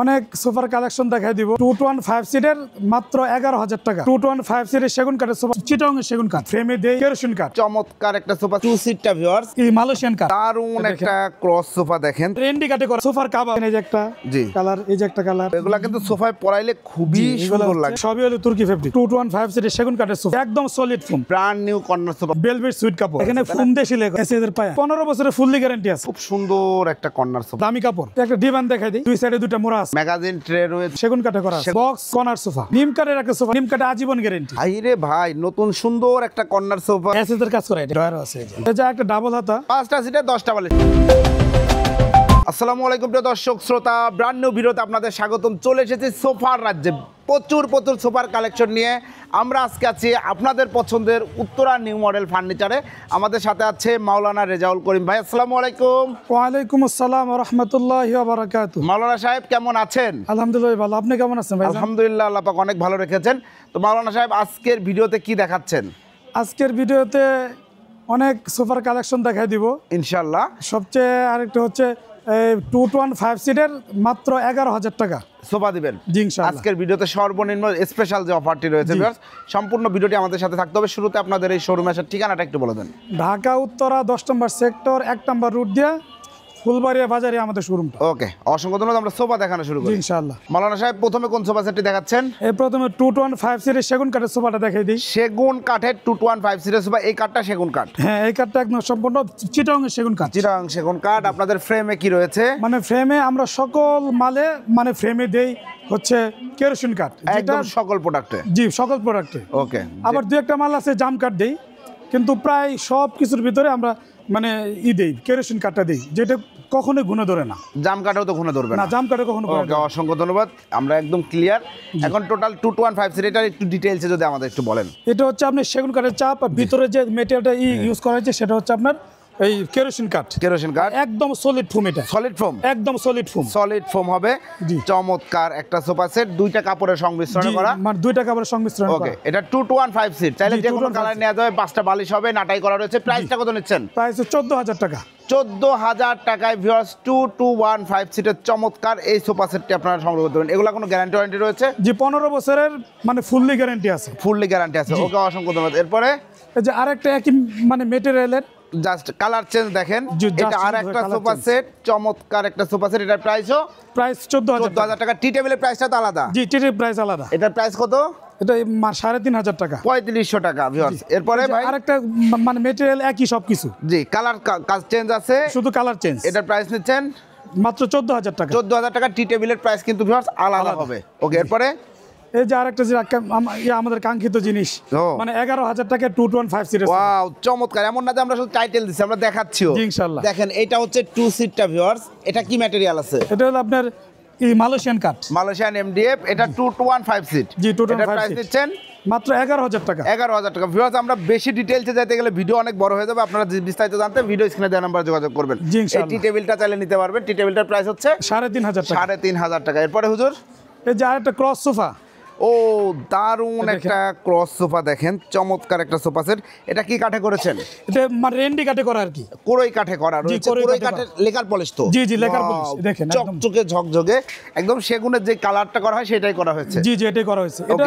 অনেক সোফার কালেকশন দেখাই দিব। 215 সিটের মাত্র 11,000 টাকা। 215 সিটের সেগুন কাঠের সোফা, চিটং এর সেগুন কাঠ, ফ্রেমে দেই কেরোসিন কাঠ। চমৎকার একটা সোফা, 2 সিটটা ভিউয়ার্স, এই মালয়েশিয়ান কাঠ। দারুন একটা ক্রস সোফা দেখেন, রেন্ডি কাঠে করা সোফার কাভার। এই যে একটা জি কালার, এই যে একটা কালার। এগুলা কিন্তু সোফায় পরাইলে খুবই সুন্দর লাগে। সবই হলো তুর্কি ফেব্রিক। 215 সিটের সেগুন কাঠের সোফা, একদম solid foam, brand new corner sofa, velvet sweet কাপড়। এখানে ফোম দেশি লেখা, এসএদের পায়া 15 বছরের ফুললি গ্যারান্টি আছে। খুব সুন্দর একটা কর্নার সোফা, দামি কাপড়। একটা ডিভান দেখাই দিই, দুই সাইডে দুইটা মোড়া আছে, ম্যাগাজিন ট্রে রয়েছে, সেগুন কাঠে করা আছে। বক্স কর্নার সোফা, নিম কাঠের একটা সোফা, নিম কাঠে আজীবন গ্যারান্টি। আইরে ভাই, নতুন সুন্দর একটা কর্নার সোফা, এসএদের কাজ করা, এটা ডয়ার আছে। এই যে একটা ডাবল হাতা, 5টা সিটে 10টা বালিশ। আসসালামু আলাইকুম প্রিয় দর্শক শ্রোতা, ব্র্যান্ড নিউ ভিডিওতে আপনাদের স্বাগতম। চলে এসেছি সোফার রাজ্যে, প্রচুর সোফার কালেকশন নিয়ে। আমরা আজকে আছি আপনাদের পছন্দের উত্তরা নিউ মডেল ফার্নিচারে। আমাদের সাথে আছে মাওলানা রেজাউল করিম ভাই। আসসালামু আলাইকুম। ওয়ালাইকুম আসসালাম ওয়া রাহমাতুল্লাহি ওয়া বারাকাতুহু। মাওলানা সাহেব কেমন আছেন? আলহামদুলিল্লাহ ভালো, আপনি কেমন আছেন ভাই? আলহামদুলিল্লাহ, আল্লাহ পাক অনেক ভালো রেখেছেন। তো মাওলানা সাহেব, আজকের ভিডিওতে কি দেখাচ্ছেন? আজকের ভিডিওতে অনেক সোফার কালেকশন দেখাই দিব ইনশাআল্লাহ। সবচেয়ে আরেকটা হচ্ছে 215 সিটের মাত্র 11,000 টাকা সোফা দিবেন জি ইনশাআল্লাহ। আজকের ভিডিওতে সর্বনিম্ন স্পেশাল যে অফারটি রয়েছে ভিউয়ার্স, সম্পূর্ণ ভিডিওটি আমাদের সাথে থাকতে হবে। শুরুতে আপনাদের এই শোরুমে আসার ঠিকানাটা একটু বলে দেন। ঢাকা উত্তরা 10 নম্বর সেক্টর 1 নম্বর রুট দিয়ে ফুলবাড়িয়া বাজারে আমাদের শোরুমটা। ওকে, অসংখ্য ধন্যবাদ। আমরা সোফা দেখানো শুরু করি ইনশাআল্লাহ। মাওলানা সাহেব, প্রথমে কোন সোফা সেটটি দেখাচ্ছেন? এই প্রথমে 215 সিটের সেগুন কাঠের সোফাটা দেখাই দিই। সেগুন কাঠের 215 সিটের সোফা। এই কাঠটা সেগুন কাঠ? হ্যাঁ, এই কাঠটা একদম সম্পূর্ণ চিটং এর সেগুন কাঠ। চিটাং সেগুন কাঠ। আপনাদের ফ্রেমে কি রয়েছে? মানে ফ্রেমে আমরা সকল মালে মানে ফ্রেমে দেই হচ্ছে কেরোসিন কাঠ, একদম সকল প্রোডাক্টে? জি, সকল প্রোডাক্টে। ওকে। আবার দু একটা মাল আছে জাম কাঠ দেই, কিন্তু প্রায় সব কিছুর ভিতরে আমরা মানে দেই কেরোসিন কাঠটা দেই, যেটা কখনোই গুণে ধরে না। জাম কাঠেও তো গুণে ধরবে না, না? জাম কাঠে কখনো গুণে ওকে, ধরে না। অসংখ্য ধন্যবাদ। আমরা একদম ক্লিয়ার। এখন টোটাল 215 সিট, এটার একটু ডিটেইলসে যদি আমাদের একটু বলেন। এটা হচ্ছে আপনার সেগুন কাঠের চাপ, আর ভিতরে যে মেটেরিয়ালটা ইউজ করা হয়েছে সেটা হচ্ছে আপনার এই কেরোসিন কাঠ। কেরোসিন কাঠ, একদম সলিড ফোম, এটা সলিড ফোম, একদম সলিড ফোম। সলিড ফোম হবে। জি। চমৎকার একটা সোফা সেট, দুইটা কাপড়ের সংমিশ্রণ করা। মানে দুইটা কাপড়ের সংমিশ্রণ ওকে, করা। এটা 215 সিট, চাইলে জি, যে কোনো 215 কালার নেওয়া যাবে। 5টা বালিশ হবে, নাটাই করা রয়েছে। প্রাইসটা কত নিচ্ছেন? প্রাইস 14,000 টাকা। 14,000 টাকায় ভিউয়ার্স 2215 সিটের চমৎকার এই সোফা সেটটি আপনারা সংগ্রহ করতে পারেন। এগুলা কোনো গ্যারান্টি ওয়ারেন্টি রয়েছে? জি, 15 বছরের মানে ফুললি গ্যারান্টি আছে। ফুললি গ্যারান্টি আছে। ওকে, অসংখ্য ধন্যবাদ। এরপরে এই যে আরেকটা একই মানে মেটেরিয়ালের জাস্ট কালার চেঞ্জ দেখেন, জি, just এটা আর একটা colour সোফা change। সেট, চমৎকার একটা সোফা সেট। এটার প্রাইসও প্রাইস 14,000 টাকা। টি টেবিলের প্রাইসটা তো আলাদা? জি, টিটির প্রাইস আলাদা। এটার প্রাইস কত? এটা 3,500 টাকা। 3500 টাকা ভিউয়ার্স। এরপরে ভাই আরেকটা মানে মেটেরিয়াল একই সবকিছু, জি, কালার কাজ চেঞ্জ আছে, শুধু কালার চেঞ্জ। এটার প্রাইস নিচ্ছেন মাত্র 14,000 টাকা। 14,000 টাকা। টি টেবিলের প্রাইস কিন্তু ভিউয়ার্স আলাদা হবে। ওকে, এরপরে এই যে আরেকটা যে আমাদের কাঙ্ক্ষিত জিনিস, ও। মানে 11,000 টাকা 215 সিটের। ওয়াও, চমৎকার। এমন না যে আমরা শুধু টাইটেল দিচ্ছি, আমরা দেখাচ্ছিও। জি, ইনশাআল্লাহ। দেখেন, এটা হচ্ছে 2 সিটটা ভিউয়ার্স। এটা কি ম্যাটেরিয়াল আছে? এটা হলো আপনার এই মালয়েশিয়ান কাঠ, মালয়েশিয়ান এমডিএফ। এটা 215 সিট। জি, 215 এটার প্রাইস সিট। দিচ্ছেন মাত্র 11,000 টাকা। 11,000 টাকা। ভিউয়ার্স, আমরা বেশি ডিটেইলসে যাইতে গেলে ভিডিও অনেক বড় হয়ে যাবে। আপনারা বিস্তারিত জানতে ভিডিও স্ক্রিনে দেওয়া নাম্বারে যোগাযোগ করবেন। জি, এই ইনশাআল্লাহ। টি টেবিলটা চাইলে নিতে পারবেন। টি টেবিলটার প্রাইস হচ্ছে 3,500 টাকা। 3,500 টাকা। এরপরে হুজুর, এই যে আরেকটা ক্রস সোফা, ও দারুণ একটা ক্রস সোফা দেখেন, চমৎকার একটা সোফা সেট। এটা কি কাঠে করেছেন? এটা মানে রেন্ডি কাঠে করা আর কি। কোরই কাঠে করা রয়েছে। কোরই কোরই কাঠে কাঠের লেকার পলিশ তো? জি, জি, লেকার Wow, পলিশ। দেখেন একদম চকচকে ঝকঝকে, একদম সেগুনের যে কালারটা করা হয় সেটাই করা হয়েছে। জি, জি, এটাই করা হয়েছে। এটা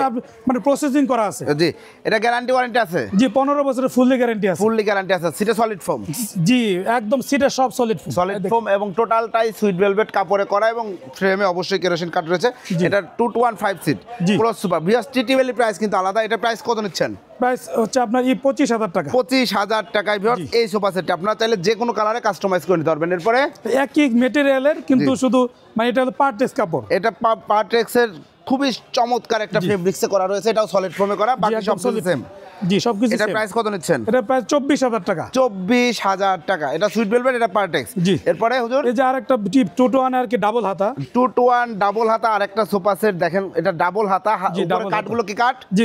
মানে প্রসেসিং করা আছে। জি, এটা গ্যারান্টি ওয়ারেন্টি আছে? জি, 15 বছরের ফুললি গ্যারান্টি আছে। ফুললি গ্যারান্টি আছে। সিটে সলিড ফোম? জি, একদম সিটের সব সলিড ফোম। সলিড ফোম এবং টোটালটাই সুইট ভেলভেট কাপড়ে করা এবং ফ্রেমে অবশ্যই কেরোসিন কাঠ রয়েছে। এটা 215 সিট জি। Cross sofa. ভিউয়ার্স, টি টেবিলের প্রাইস কিন্তু আলাদা। এটা প্রাইস কত নিচ্ছেন? প্রাইস হচ্ছে আপনার 25,000 টাকা। 25,000 টাকায় ভিউয়ার্স এই সোফা সেটটা আপনারা চাইলে যে কোনো কালারে কাস্টমাইজ করে নিতে পারবেন। এরপরে একই মেটেরিয়ালের কিন্তু শুধু মানে এটা হলো পার্টেক্স কাপড়। এটা পার্টেক্সের খুবই চমৎকার একটা ফেব্রিক্সে করা রয়েছে। এটাও সলিড ফোমে করা, বাকি সব সেম। জি, সবকিছু এটা same। প্রাইস কত নিচ্ছেন? এটা প্রাইস 24,000 টাকা। 24,000 টাকা। এটা সুইট ভেলভেট, এটা পার্টেক্স। জি। এরপরে হুজুর, এই যে আরেকটা টোটো আনে আর কি ডাবল হাতা। 2-to-1 ডাবল হাতা আরেকটা সোফা সেট দেখেন। এটা ডাবল হাতা। জি, উপরে double হাতা। কাঠগুলো কি কাঠ? জি,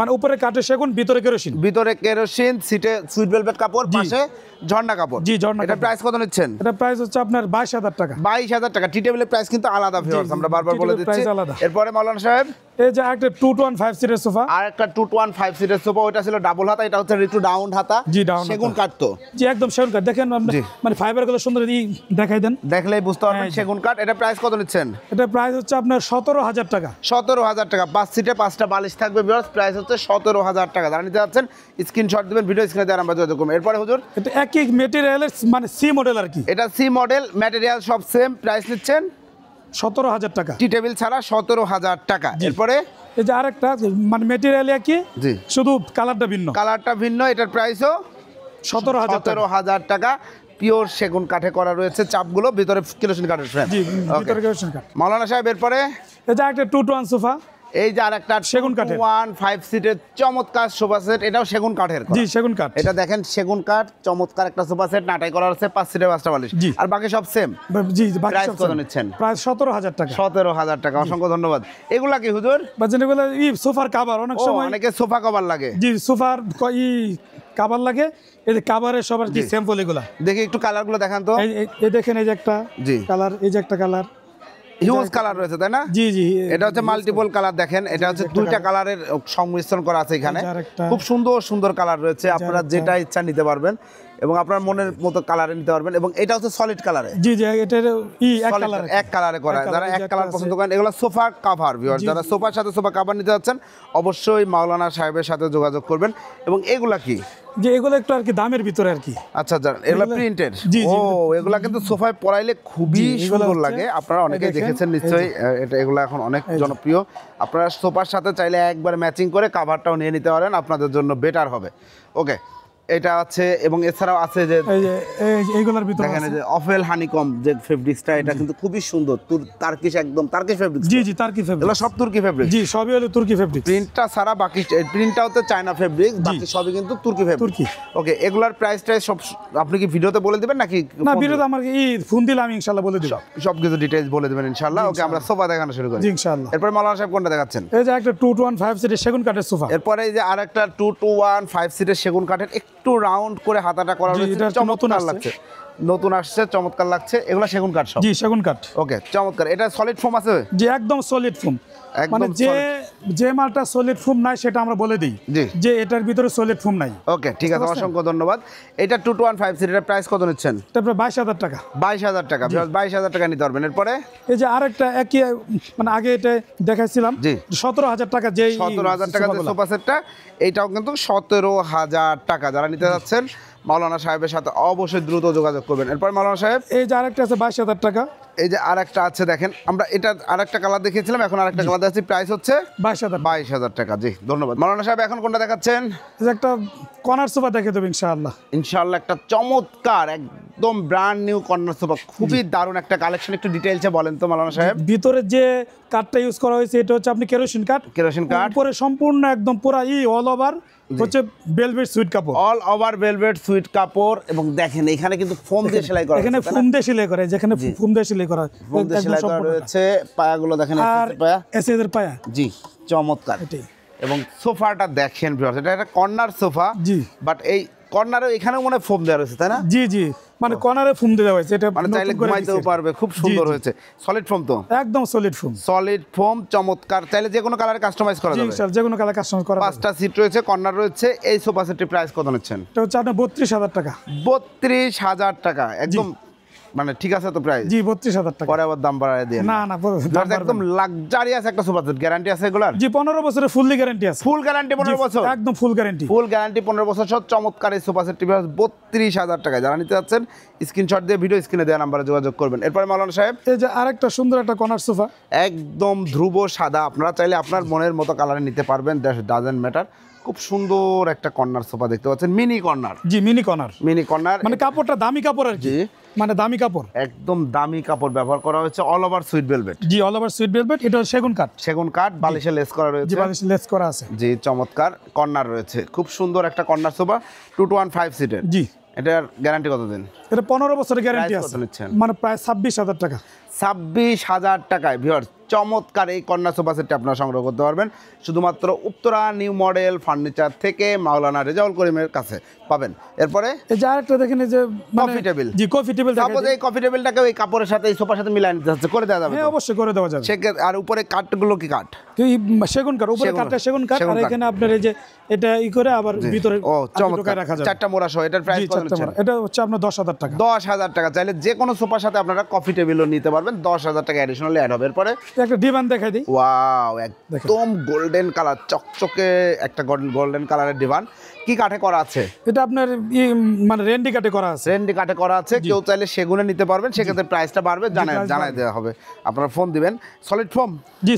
মানে উপরে কাঠে সেগুন, ভিতরে কেরোসিন। ভিতরে কেরোসিন, সিটে সুইট ভেলভেট কাপড়, জি। পাশে ঝর্ণা কাপড়। জি, ঝর্ণা এটা কাপড়। প্রাইস কত নিচ্ছেন? এটা প্রাইস হচ্ছে আপনার 22,000 টাকা। 22,000 টাকা। টি টেবিলের প্রাইস কিন্তু আলাদা ভিউয়ার্স, আমরা বারবার টি বলে টেবিলের দিচ্ছি। price আলাদা। এরপরে মাওলানা সাহেব, এই যে একটা 2-1-5 সিটের সোফা। আর একটা 2-1-5 সিটের সোফা, ওইটা ছিল ডাবল হাতা, এটা হচ্ছে একটু ডাউন হাতা। জি, ডাউন সেগুন কাঠ তো। জি, একদম সেগুন কাঠ। দেখেন মানে ফাইবার গুলো সুন্দর দেখাই দেন, দেখলেই বুঝতে পারবেন সেগুন কাঠ। এটা প্রাইস কত নিচ্ছেন? এটা প্রাইস হচ্ছে আপনার 17,000 টাকা। 17,000 টাকা। 5 সিটে 5টা বালিশ থাকবে ভিউয়ার্স, প্রাইস হচ্ছে 17,000 টাকা। যারা নিতে যাচ্ছেন স্ক্রিনশট দিবেন, ভিডিও স্ক্রিনে দেওয়ার নাম্বার যোগাযোগ করবেন। এরপরে হুজুর, এটা একই ম্যাটেরিয়ালের মানে সি মডেল আর কি। এটা সি মডেল, ম্যাটেরিয়াল সব সেম, প্রাইস নিচ্ছেন 17,000 টাকা। টি টেবিল ছাড়া 17,000 টাকা। এরপরে এই যে আরেকটা মানে ম্যাটেরিয়াল একই, জি, শুধু কালারটা ভিন্ন। কালারটা ভিন্ন, এটার প্রাইসও 17,000 টাকা। পিওর সেগুন কাঠে করা রয়েছে চাপগুলো, ভিতরে কেরোসিন কাঠের ফ্রেম। জি, ভিতরে কেরোসিন কাঠ। মাওলানা সাহেব, এরপরে এই যে একটা 2-1 সোফা। এই যে আরেকটা সেগুন কাঠের 2-1-5 সিটের চমৎকার সোফা সেট, এটাও সেগুন কাঠের করা। জি, সেগুন কাঠ। এটা দেখেন সেগুন কাঠ, চমৎকার একটা সোফা সেট, নাটাই করা আছে। 5 সিটে 5টা বালিশ। জি। আর বাকি সব সেম। জি, বাকি প্রাইস সব কত same। নিচ্ছেন? প্রাইস 17,000 টাকা। 17,000 টাকা। অসংখ্য ধন্যবাদ। এগুলা কি হুজুর? বাজেন এগুলো সোফার কভার। অনেক ও, সময় অনেকে সোফা কভার লাগে। জি, সোফার কভার লাগে। এই যে কভারের সবার কি স্যাম্পল এগুলা। দেখি একটু কালারগুলো দেখান তো। এই দেখেন, এই যে একটা জি, কালার, এই যে একটা কালার, হিউজ কালার রয়েছে তাই না? জি জি, এটা হচ্ছে মাল্টিপল কালার। দেখেন এটা হচ্ছে দুইটা কালারের সংমিশ্রণ করা আছে এখানে। খুব সুন্দর সুন্দর কালার রয়েছে, আপনারা যেটা ইচ্ছা নিতে পারবেন এবং আপনার মনের মতো কালারে নিতে পারবেন। এবং এটা হচ্ছে সলিড কালারে। জি জি, এটার এক কালারে করা। যারা এক কালার পছন্দ করেন, এগুলো সোফা কভার ভিউয়ার। যারা সোফার সাথে সোফা কভার নিতে যাচ্ছেন অবশ্যই মাওলানা সাহেবের সাথে যোগাযোগ করবেন। এবং এগুলা কি? যে এগুলো একটু আর কি দামের ভিতরে আর কি। আচ্ছা, এগুলা প্রিন্টেড। ও, এগুলা কিন্তু সোফায় পরাইলে খুবই সুন্দর লাগে। আপনারা অনেকেই দেখেছেন নিশ্চয়ই। এটা এগুলা এখন অনেক জনপ্রিয়। আপনারা সোফার সাথে চাইলে একবার ম্যাচিং করে কভারটাও নিয়ে নিতে পারেন, আপনাদের জন্য বেটার হবে। ওকে, এটা আছে। এবং এছাড়াও আছে যে এইগুলোর ভিতরে দেখেন যে অফেল হানিকম যে ফেব্রিক্সটা, এটা কিন্তু খুবই সুন্দর। তার্কিশ, একদম তার্কিশ ফেব্রিক্স। জি জি, টার্কি ফেব্রিক। এগুলো সব তুর্কি ফেব্রিক। জি, সবই হলো তুর্কি ফেব্রিক। প্রিন্টটা সারা, বাকি প্রিন্টটা হচ্ছে চায়না ফেব্রিক, বাকি সবই কিন্তু তুর্কি ফেব্রিক। তুর্কি। ওকে, এগুলার প্রাইসটা সব আপনি কি ভিডিওতে বলে দিবেন নাকি? না, ভিডিওতে আমার ফোন দিলে আমি ইনশাআল্লাহ বলে দিব। সবকিছু ডিটেইলস বলে দিবেন ইনশাআল্লাহ। ওকে, আমরা সোফা দেখানো শুরু করি। জি, ইনশাআল্লাহ। এরপর মাওলানা সাহেব কোনটা দেখাচ্ছেন? এই যে একটা 2-1-5 সিটের সেগুন কাঠের সোফা। এরপরে এই যে আরেকটা 2-1-5 সিটের সেগুন কাঠের, একটু রাউন্ড করে হাতাটা করা রয়েছে, চমৎকার লাগছে। নতুন আসছে, চমৎকার লাগছে। এগুলো সেগুন কাঠ সব? জি, সেগুন কাঠ। ওকে, চমৎকার। এটা সলিড ফোম আছে? জি, একদম সলিড ফোম। মানে একদম যে মালটা সলিড ফোম নাই সেটা আমরা বলে দিই যে এটার ভিতরে সলিড ফোম নাই। ওকে, ঠিক আছে, অসংখ্য ধন্যবাদ। এটা 2-1-5 সিট, এর প্রাইস কত নিচ্ছেন? তারপরে 22,000 টাকা। 22,000 টাকা। 22,000 টাকা নিতে পারবেন। এরপরে এই যে আরেকটা একই, মানে আগে এটা দেখাইছিলাম, জি, 17,000 টাকা। যে 17,000 টাকা যে সোফা সেটটা, এইটাও কিন্তু 17,000 টাকা। যারা নিতে যাচ্ছেন মাওলানা সাহেবের সাথে অবশ্যই দ্রুত যোগাযোগ করবেন। এরপর মাওলানা সাহেব, এই যে আরেকটা আছে 22,000 টাকা। এই যে আরেকটা আছে দেখেন, আমরা এটা আরেকটা কালার দেখিয়েছিলাম, এখন আরেকটা কালার দেখাচ্ছি, প্রাইস হচ্ছে 22,000 টাকা। জি, ধন্যবাদ। মাওলানা সাহেব, এখন কোনটা দেখাচ্ছেন? এই যে একটা কর্নার সোফা দেখে দেবো ইনশাআল্লাহ। ইনশাআল্লাহ, একটা চমৎকার একদম ব্র্যান্ড নিউ কর্নার সোফা, খুবই দারুণ একটা কালেকশন। একটু ডিটেইলসে বলেন তো মাওলানা সাহেব। ভিতরে যে কাঠটা ইউজ করা হয়েছে এটা হচ্ছে আপনি কেরোসিন কাঠ। কেরোসিন কাঠ। উপরে সম্পূর্ণ একদম পুরো অল ওভার হচ্ছে ভেলভেট সুইট কাপড়। অল ওভার ভেলভেট সুইট কাপড়। এবং দেখেন এখানে কিন্তু ফোম দিয়ে সেলাই করা, এখানে ফোম দিয়ে সেলাই করা, যেখানে ফোম দিয়ে সেলাই করা, ফোম দিয়ে সেলাই করা রয়েছে। পায়াগুলো দেখেন, পায়া, এসএদের পায়া। জি, চমৎকার। এবং সোফাটা দেখেন ভিউয়ার্স, এটা একটা কর্নার সোফা। জি, বাট এই কর্নারে এখানেও মনে ফোম দেওয়া রয়েছে তাই না? জি জি, মানে কর্নারে ফোম দেওয়া হয়েছে। এটা মানে চাইলে ঘুমাইতেও পারবে, খুব সুন্দর হয়েছে। সলিড ফোম তো? একদম সলিড ফোম। সলিড ফোম, চমৎকার। চাইলে যে কোনো কালারে কাস্টমাইজ করা যাবে। যে কোনো কালার কাস্টমাইজ করা যাবে। 5টা সিট রয়েছে, কর্নার রয়েছে। এই সোফা সেটটির প্রাইস কত নিচ্ছেন? এটা হচ্ছে আপনার 32,000 টাকা। 32,000 টাকা, একদম মানে ঠিক আছে তো প্রাইস? জি, 32,000 টাকা। পরে আবার দাম বাড়ায় দেন না না, একদম লাক্সারিয়াস একটা সোফা সেট। গ্যারান্টি আছে এগুলার? জি, 15 বছরের ফুললি গ্যারান্টি আছে। ফুল গ্যারান্টি 15 বছর? একদম ফুল গ্যারান্টি। ফুল গ্যারান্টি 15 বছর সহ চমৎকার এই সোফা সেটটি 32,000 টাকা। যারা নিতে যাচ্ছেন স্ক্রিনশট দিয়ে ভিডিও স্ক্রিনে দেওয়া নাম্বারে যোগাযোগ করবেন। এরপরে মাওলানা সাহেব, এই যে আরেকটা সুন্দর একটা কর্নার সোফা, একদম ধ্রুব সাদা। আপনারা চাইলে আপনার মনের মতো কালারে নিতে পারবেন, ডাজেন্ট ম্যাটার। খুব সুন্দর একটা কর্নার সোফা দেখতে পাচ্ছেন, মিনি কর্নার। জি, মিনি কর্নার। মিনি কর্নার, মানে কাপড়টা দামি কাপড় আর কি, মানে দামি কাপড়, একদম দামি কাপড় ব্যবহার করা হয়েছে। All over sweet velvet. জি, অল ওভার সুইট ভেলভেট। এটা সেগুন কাঠ। সেগুন কাঠ, বালিশে লেস করা রয়েছে। জি, বালিশে লেস করা আছে। জি, চমৎকার কর্নার রয়েছে। খুব সুন্দর একটা কর্নার সোফা, 2-1-5 সিটের। জি, এটার গ্যারান্টি কতদিন? এটা 15 বছরের গ্যারান্টি আছে। কত নিচ্ছেন? মানে প্রায় 26,000 টাকা। 26,000 টাকায় ভিউয়ার্স চমৎকার এই কর্নার সোফা সেটটি আপনারা সংগ্রহ করতে পারবেন শুধুমাত্র উত্তরা নিউ মডেল ফার্নিচার থেকে মাওলানা রেজাউল করিমের কাছে পাবেন। এরপরে এই যে আরেকটা দেখেন, এই যে কফি টেবিল। জি, কফি টেবিল। সাপোজ এই কফি টেবিলটাকে ওই কাপড়ের সাথে এই সোফার সাথে মিলাই নিতে হচ্ছে, করে দেওয়া যাবে? হ্যাঁ, অবশ্যই করে দেওয়া যাবে। আর উপরে কাঠগুলো কি কাঠ? সেগুন কাঠ, উপরে কাঠটা সেগুন কাঠ, আর এখানে আপনার এই যে এটা করে আবার ভিতরে চমৎকার রাখা যাবে। 4টা মোড়া সহ। এটার প্রাইস কত নিচ্ছেন? এটা হচ্ছে আপনার 10,000 টাকা। 10,000 টাকা। চাইলে যে কোনো সোফার সাথে আপনারা কফি টেবিলও নিতে পারবেন, 10,000 টাকা অ্যাডিশনালি অ্যাড হবে। এরপরে একটা ডিভান দেখাই দিই। ওয়াও, একদম গোল্ডেন কালার, চকচকে একটা গোল্ডেন কালারের ডিভান। কি কাঠে করা আছে? এটা আপনার মানে রেন্ডি কাঠে করা আছে। রেন্ডি কাঠে করা আছে। কেউ চাইলে সেগুনে নিতে পারবেন, সেক্ষেত্রে প্রাইসটা বাড়বে, জানাই দেওয়া হবে। আপনারা ফোন দিবেন। Solid foam? জি,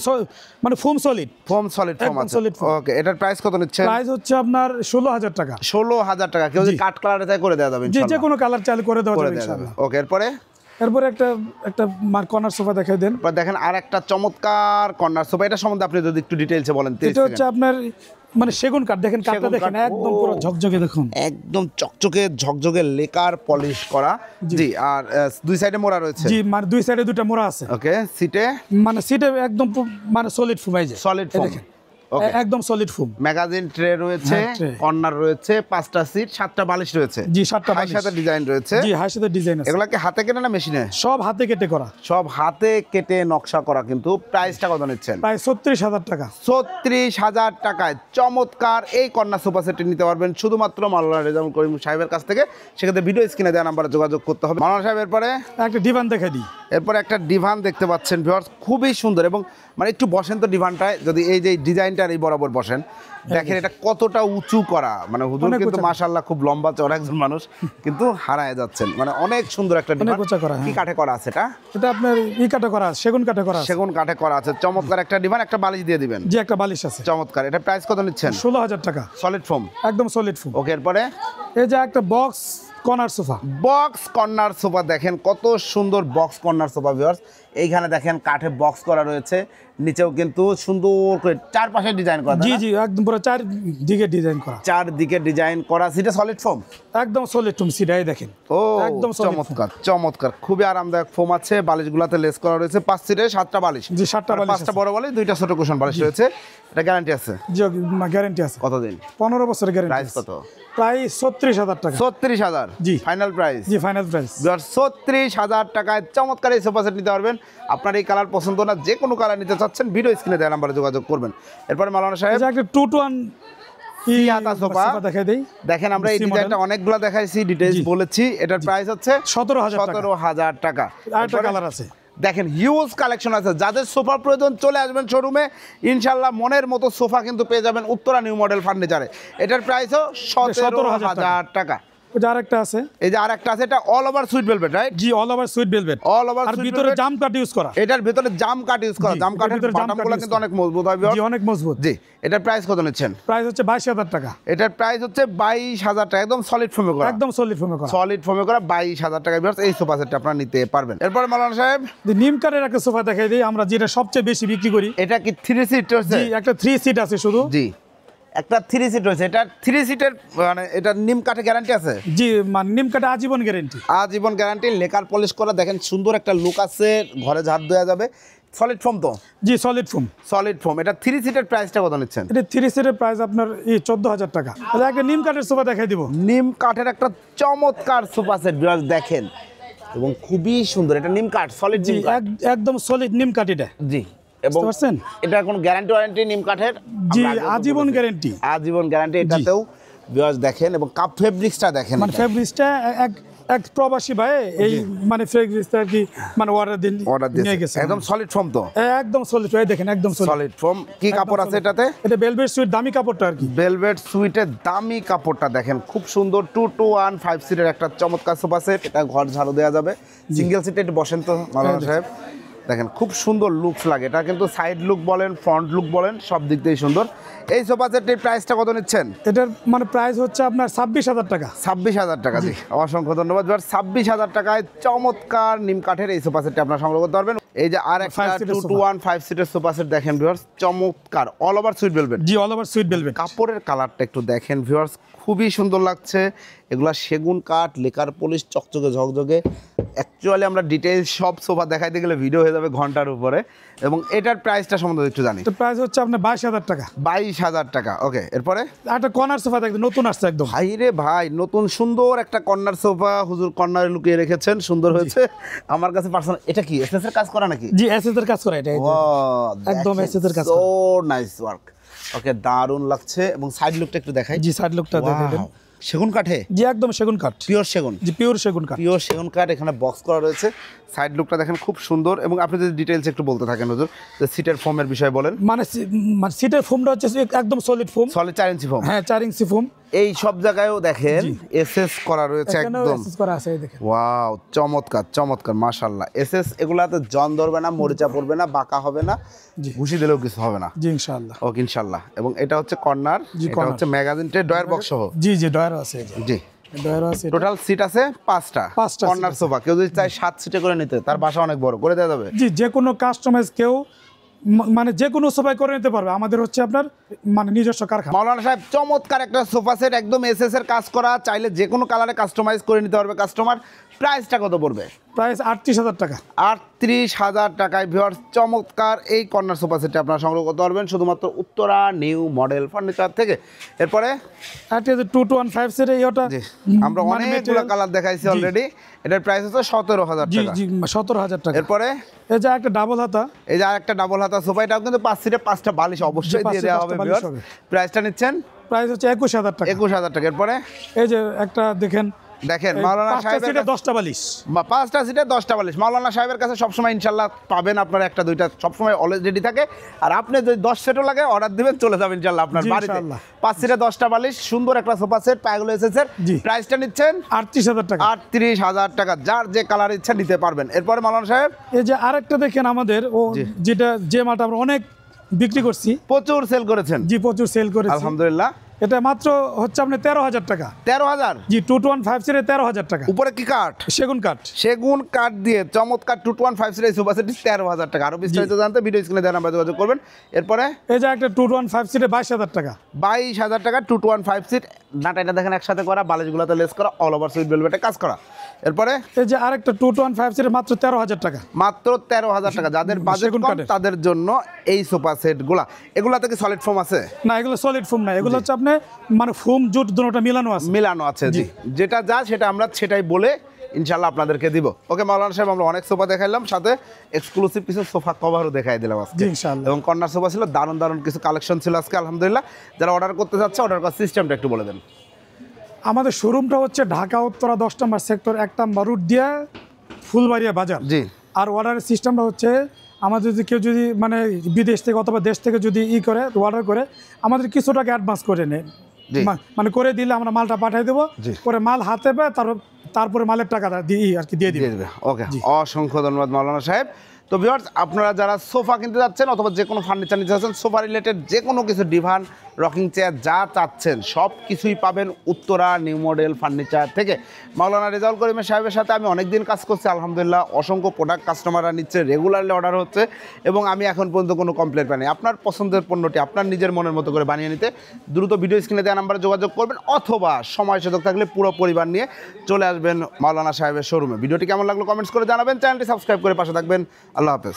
মানে ফোম সলিড। সলিড ফোম আছে। ওকে, এটার প্রাইস কত নিচ্ছে? প্রাইস হচ্ছে আপনার 16,000 টাকা। 16,000 টাকা। কেউ যদি কাঠ কালারে চাই করে দেওয়া যাবে ইনশাআল্লাহ। যে কোনো কালার চাইলে করে দেওয়া যাবে ইনশাআল্লাহ। ওকে, এরপরে একটা কর্নার সোফা দেখাই দেন। দেখেন আর একটা চমৎকার কর্নার সোফা। এটা সম্বন্ধে আপনি যদি একটু ডিটেইলসে বলেন। এটা হচ্ছে আপনার মানে সেগুন কাঠ। দেখেন কাঠটা দেখেন, একদম পুরো ঝকঝকে, দেখুন একদম চকচকে ঝকঝকে লেকার পলিশ করা। জি, আর দুই সাইডে মোড়া রয়েছে। জি, মানে দুই সাইডে দুটো মোড়া আছে। ওকে, সিটে একদম মানে সলিড ফোম। এই যে সলিড ফোম, একদম সলিড ফোম। ম্যাগাজিন ট্রে রয়েছে, কর্নার রয়েছে, 5টা সিট, 7টা বালিশ রয়েছে। জি, 7টা বালিশ, সাথে ডিজাইন রয়েছে। জি, হাই সাথে ডিজাইন আছে। এগুলা কি হাতে কেটে না মেশিনে? সব হাতে কেটে করা। সব হাতে কেটে নকশা করা। কিন্তু প্রাইসটা কত নিচ্ছেন? প্রায় 36,000 টাকা। 36,000 টাকায় চমৎকার এই কর্নার সোফা সেটটি নিতে পারবেন শুধুমাত্র মাওলানা রেজাউল করিম সাহেবের কাছ থেকে। সেক্ষেত্রে ভিডিও স্ক্রিনে দেওয়া নাম্বারে যোগাযোগ করতে হবে। মাওলানা সাহেব, এরপরে একটা ডিভান দেখাই দিই। এরপরে একটা ডিভান দেখতে পাচ্ছেন ভিউয়ার্স, খুবই সুন্দর। এবং মানে একটু বসেন তো ডিভানটায়, যদি এই যে ডিজাইনটার এই বরাবর বসেন, দেখেন এটা কতটা উঁচু করা। মানে হুজুর কিন্তু মাশাআল্লাহ খুব লম্বা চওড়া একজন মানুষ, কিন্তু হারায় যাচ্ছেন। মানে অনেক সুন্দর একটা ডিভান। কি কাঠে করা আছে এটা? এটা আপনার কাঠে করা আছে, সেগুন কাঠে করা আছে। সেগুন কাঠে করা আছে। চমৎকার একটা ডিভান। একটা বালিশ দিয়ে দিবেন। জি, একটা বালিশ আছে। চমৎকার। এটা প্রাইস কত নিচ্ছেন? 16,000 টাকা। Solid foam? একদম সলিড ফোম। ওকে, এরপরে এই যে একটা box corner sofa. Box corner sofa দেখেন কত সুন্দর বক্স কর্নার সোফা ভিউয়ার্স। এইখানে দেখেন কাঠে বক্স করা রয়েছে, নিচেও কিন্তু সুন্দর করে চারপাশে ডিজাইন করা। জি জি, একদম পুরো চারদিকে ডিজাইন করা। চারদিকে ডিজাইন করা। সিটে সলিড ফোম? একদম সলিড ফোম সিটাই দেখেন। ও, একদম চমৎকার চমৎকার, খুবই আরামদায়ক ফোম আছে। বালিশগুলোতে লেস করা রয়েছে। 5 সিটে 7টা বালিশ। জি, 7টা বালিশ, 5টা বড় বালিশ, 2টা ছোট কুশন বালিশ রয়েছে। এটা গ্যারান্টি আছে? জি, গ্যারান্টি আছে। কতদিন? 15 বছরের গ্যারান্টি। প্রাইস কত? প্রায় 36,000 টাকা। 36,000? জি, ফাইনাল প্রাইস? জি, ফাইনাল প্রাইস। 36,000 টাকায় চমৎকার এই সোফা সেট নিতে পারবেন। আপনার এই কালার পছন্দ না, যে কোনো কালার নিতে চাচ্ছেন, ভিডিও স্ক্রিনে দেওয়া নাম্বারে যোগাযোগ করবেন। এরপর মাওলানা সাহেব, একটা 2-to-1 সোফা দেখাই দেই। দেখেন আমরা এই ডিজাইনটা অনেকগুলো দেখাইছি, ডিটেইলস বলেছি। এটার প্রাইস হচ্ছে 17,000 টাকা। আরেকটা কালার আছে। দেখেন হিউজ কালেকশন আছে। যাদের সোফা প্রয়োজন চলে আসবেন শোরুমে, ইনশাল্লাহ মনের মতো সোফা কিন্তু পেয়ে যাবেন উত্তরা নিউ মডেল ফার্নিচারে। এটার প্রাইসও 17,000 টাকা। আরেকটা আছে, এই যে আরেকটা আছে, এটা all over sweet velvet, right? জি, all over sweet velvet. All over আর ভিতরে জাম কাট ইউজ করা। এটার ভিতরে জাম কাট ইউজ করা। জাম কাটের বাটামগুলো কিন্তু অনেক মজবুত হয়। জি, অনেক মজবুত। জি, এটার প্রাইস কত নিচ্ছেন? প্রাইস হচ্ছে 22,000 টাকা। এটার প্রাইস হচ্ছে 22,000 টাকা। একদম সলিড ফোমে করা। একদম সলিড ফোমে করা। সলিড ফোমে করা 22,000 টাকা ভিউয়ার্স এই সোফা সেটটা আপনারা নিতে পারবেন। এরপরে মাওলানা সাহেব, নিম কাঠের একটা সোফা দেখাই দিই আমরা, যেটা সবচেয়ে বেশি বিক্রি করি। এটা কি 3 সিট হচ্ছে? জি, একটা 3 সিট আছে শুধু। জি, একটা 3 সিট রয়েছে। এটা 3 সিটের মানে এটা নিম কাঠে গ্যারান্টি আছে? জি, মানে নিম কাঠে আজীবন গ্যারান্টি। আজীবন গ্যারান্টি। লেকার পলিশ করা। দেখেন সুন্দর একটা লুক আছে, ঘরে ঝাড় দেওয়া যাবে। সলিড ফোম তো? জি, সলিড ফোম। Solid foam. এটা 3 সিটের প্রাইসটা কত নিচ্ছেন? এটা 3 সিটের প্রাইস আপনার 14,000 টাকা। তাহলে একটা নিম কাঠের সোফা দেখাই দিব। নিম কাঠের একটা চমৎকার সোফা সেট ভিউয়ার্স দেখেন, এবং খুবই সুন্দর। এটা নিম কাঠ, সলিড নিম কাঠ, একদম সলিড নিম কাঠ এটা। জি, এবং এটা কোনো গ্যারান্টি ওয়ারেন্টি নিম কাঠের? জি, আজীবন গ্যারান্টি। আজীবন গ্যারান্টি এটাতেও ভিউয়ার্স দেখেন। এবং কাপ ফেব্রিক্সটা দেখেন, মানে ফেব্রিক্সটা এক প্রবাসী ভাই এই মানে ফেব্রিক্সটা কি মানে অর্ডার নিয়ে গেছে। একদম সলিড ফোম তো? একদম সলিড। এই দেখেন একদম সলিড ফোম। কি কাপড় আছে এটাতে? এটা ভেলভেট সুইট, দামি কাপড়টা আর কি। ভেলভেট সুইটের দামি কাপড়টা দেখেন, খুব সুন্দর। 2-to-1 5 সিটের একটা চমৎকার সোফা সেট। এটা ঘর ঝাড়ু দেওয়া যাবে। সিঙ্গেল সিটে একটু বসেন তো মাওলানা সাহেব। দেখেন খুব সুন্দর লুকস লাগে, এটা কিন্তু সাইড লুক বলেন ফ্রন্ট লুক বলেন সব দিক দিয়েই সুন্দর। এই সোফা সেটটির প্রাইসটা কত নিচ্ছেন? এটার মানে প্রাইস হচ্ছে আপনার 26,000 টাকা। 26,000 টাকা। জি, অসংখ্য ধন্যবাদ। 26,000 টাকায় চমৎকার নিম কাঠের এই সোফা সেটটি আপনারা সংগ্রহ করতে পারবেন। এই যে আর একটা 2-to-1 5 সিটের সোফা সেট দেখেন ভিউয়ার্স, চমৎকার অল ওভার সুইট ভেলভেট। জি, অল ওভার সুইট ভেলভেট। কাপড়ের কালারটা একটু দেখেন ভিউয়ার্স, খুবই সুন্দর লাগছে। এগুলা সেগুন কাঠ, লেকার পলিশ, চকচকে ঝকঝকে। অ্যাকচুয়ালি আমরা ডিটেইলস সব সোফা দেখাইতে গেলে ভিডিও হয়ে যাবে ঘন্টার উপরে। এবং এটার প্রাইসটা সম্বন্ধে একটু জানি। তো প্রাইস হচ্ছে আপনার 22,000 টাকা। 22,000 টাকা। ওকে, এরপরে একটা কর্নার সোফা দেখতে নতুন আসছে একদম। ভাই রে ভাই, নতুন সুন্দর একটা কর্নার সোফা হুজুর কর্নারে লুকিয়ে রেখেছেন, সুন্দর হয়েছে আমার কাছে পার্সোনাল। এটা কি এসএস এর কাজ করা নাকি? জি, এসএস এর কাজ করা এটা। একদম এসএস এর কাজ সো করা। Nice work. ওকে, দারুণ লাগছে। এবং সাইড লুকটা একটু দেখাই। জি, সাইড লুকটা দেখেন। সেগুন কাঠে? জি, একদম সেগুন কাঠ। পিওর সেগুন? জি, পিওর সেগুন কাঠ। পিওর সেগুন কাঠ, এখানে বক্স করা রয়েছে। সাইড লুকটা দেখেন খুব সুন্দর। এবং আপনি যদি ডিটেইলস একটু বলতে থাকেন হুজুর, যে সিটের ফোমের বিষয় বলেন। মানে সিটের ফোমটা হচ্ছে একদম সলিড ফোম। সলিড 4 ইঞ্চি ফোম? হ্যাঁ, 4 ইঞ্চি ফোম। এই সব জায়গায়ও দেখেন এসএস করা রয়েছে একদম। এসএস করা আছে, এই দেখেন। ওয়াও, চমৎকার চমৎকার, মাশাআল্লাহ। এসএস এগুলাতে জন ধরবে না, মরিচা পড়বে না, বাঁকা হবে না, ঘুষি দিলেও কিছু হবে না। জি, ইনশাআল্লাহ। ওকে, ইনশাআল্লাহ। এবং এটা হচ্ছে কর্নার, এটা হচ্ছে ম্যাগাজিন ট্রে, ডয়ার বক্স সহ। জি জি, ডয়ার আছে। জি, ডয়ার আছে। টোটাল সিট আছে 5টা। কর্নার সোফা কেউ যদি চায় 7 সিটে করে নিতে, তার বাসা অনেক বড় করে দেওয়া যাবে। জি, যে কোনো কাস্টমাইজ কেউ মানে যে কোনো সোফাই করে নিতে পারবে। আমাদের হচ্ছে আপনার মানে নিজস্ব কারখানা। মাওলানা সাহেব, চমৎকার একটা সোফা সেট, একদম এসএস এর কাজ করা, চাইলে যে কোনো কালারে কাস্টমাইজ করে নিতে পারবে কাস্টমার। প্রাইসটা কত পড়বে? প্রাইস 38,000 টাকা। 38,000 টাকায় ভিউয়ার্স চমৎকার এই কর্নার সোফা সেটটা আপনারা সংগ্রহ করতে পারবেন শুধুমাত্র উত্তরা নিউ মডেল ফার্নিচার থেকে। এরপরে 2-to-1 5 সিট এইটা। জি, আমরা অনেকগুলো কালার দেখাইছি অলরেডি। এটার প্রাইস হচ্ছে 17,000 জি টাকা। জি, 17,000 টাকা। এরপরে এই যে একটা ডাবল হাতা। এই যে আরেকটা ডাবল হাতা সোফা, এটাও কিন্তু 5 সিটে 5টা বালিশ অবশ্যই দিয়ে দেওয়া হবে ভিউয়ার্স। প্রাইসটা নিচ্ছেন? প্রাইস হচ্ছে 21,000 টাকা। 21,000 টাকা। এরপরে এই যে একটা দেখেন মাওলানা সাহেবের সিটে 10টা বালিশ। 5টা সিটে 10টা বালিশ। মাওলানা সাহেবের কাছে সবসময় ইনশাল্লাহ পাবেন আপনার একটা দুইটা সবসময় অলরেডি থাকে। আর আপনি যদি 10 সেটও লাগে অর্ডার দিবেন, চলে যাবেন ইনশাল্লাহ আপনার বাড়িতে। 5 সিটে 10টা বালিশ, সুন্দর একটা সোফা সেট, পায়গুলো এসেছে। প্রাইসটা নিচ্ছেন? 38,000 টাকা। 38,000 টাকা। যার যে কালার ইচ্ছা নিতে পারবেন। এরপরে মাওলানা সাহেব এই যে আরেকটা দেখেন আমাদের যেটা যে মালটা আমরা অনেক বিক্রি করছি, প্রচুর সেল করেছেন। জি, প্রচুর সেল করেছি আলহামদুলিল্লাহ। এটা মাত্র হচ্ছে আপনি 13,000 টাকা। 13,000? জি, 2-to-1 5 সিটে 13,000 টাকা। উপরে কি কাঠ? সেগুন কাঠ। সেগুন কাঠ দিয়ে চমৎকার 2-to-1 5 সিটের সোফা সেট 13,000 টাকা। আরো বিস্তারিত জানতে ভিডিও স্ক্রিনে দেওয়া নাম্বারে যোগাযোগ করবেন। এরপরে এই যে একটা 2-to-1 5 সিটে 22,000 টাকা। 22,000 টাকা 2-to-1 5 সিট। নাটাইটা দেখেন একসাথে করা, বালিশগুলোতে লেস করা, অল ওভার সুইট ভেলভেটে কাজ করা। এরপরে এই যে আরেকটা 2-to-1 5 সিটে মাত্র 13,000 টাকা। মাত্র 13,000 টাকা। যাদের বাজেট কম তাদের জন্য এই সোফা সেটগুলা। এগুলাতে কি সলিড ফোম আছে? না, এগুলো সলিড ফোম না, এগুলো হচ্ছে আপনি মানে ফোম জুট দুটোটা মিলানো আছে। মিলানো আছে। জি, যেটা যা সেটা আমরা সেটাই বলে ইনশাল্লাহ আপনাদেরকে দিব। ওকে মাওলানা সাহেব, আমরা অনেক সোফা দেখাইলাম, সাথে এক্সক্লুসিভ কিছু সোফা কভারও দেখাই দিলাম আজকে ইনশাআল্লাহ। এবং কর্নার সোফা ছিল, দারুণ দারুণ কিছু কালেকশন ছিল আজকে আলহামদুলিল্লাহ। যারা অর্ডার করতে চাচ্ছে অর্ডার করার সিস্টেমটা একটু বলে দেন। আমাদের শোরুমটা হচ্ছে ঢাকা উত্তরা 10 নম্বর সেক্টর 1 নম্বর রুট দিয়ে ফুলবাড়িয়া বাজার। জি। আর অর্ডারের সিস্টেমটা হচ্ছে আমাদের যদি কেউ যদি মানে বিদেশ থেকে অথবা দেশ থেকে যদি করে অর্ডার করে, আমাদের কিছু টাকা অ্যাডভান্স করে নেয়, মানে করে দিলে আমরা মালটা পাঠিয়ে দেবো, পরে মাল হাতে পায়, তারপরে মালের টাকাটা দিয়ে আর কি দিয়ে দিবে। ওকে, অসংখ্য ধন্যবাদ মাওলানা সাহেব। তো ভিউয়ার্স, আপনারা যারা সোফা কিনতে যাচ্ছেন অথবা যে কোনো ফার্নিচার নিতে যাচ্ছেন, সোফা রিলেটেড যে কোনো কিছু, ডিভান, রকিং চেয়ার যা চাচ্ছেন সব কিছুই পাবেন উত্তরা নিউ মডেল ফার্নিচার থেকে। মাওলানা রেজাউল করিম সাহেবের সাথে আমি অনেক দিন কাজ করছি আলহামদুলিল্লাহ। অসংখ্য প্রোডাক্ট কাস্টমাররা নিচ্ছে, রেগুলারলি অর্ডার হচ্ছে এবং আমি এখন পর্যন্ত কোনো কমপ্লেন পাইনি। আপনার পছন্দের পণ্যটি আপনার নিজের মনের মতো করে বানিয়ে নিতে দ্রুত ভিডিও স্ক্রিনে দেওয়া নাম্বারে যোগাযোগ করবেন, অথবা সময় সুযোগ থাকলে পুরো পরিবার নিয়ে চলে আসবেন মাওলানা সাহেবের শোরুমে। ভিডিওটি কেমন লাগলো কমেন্টস করে জানাবেন, চ্যানেলটি সাবস্ক্রাইব করে পাশে থাকবেন। আল্লাহ হাফেজ।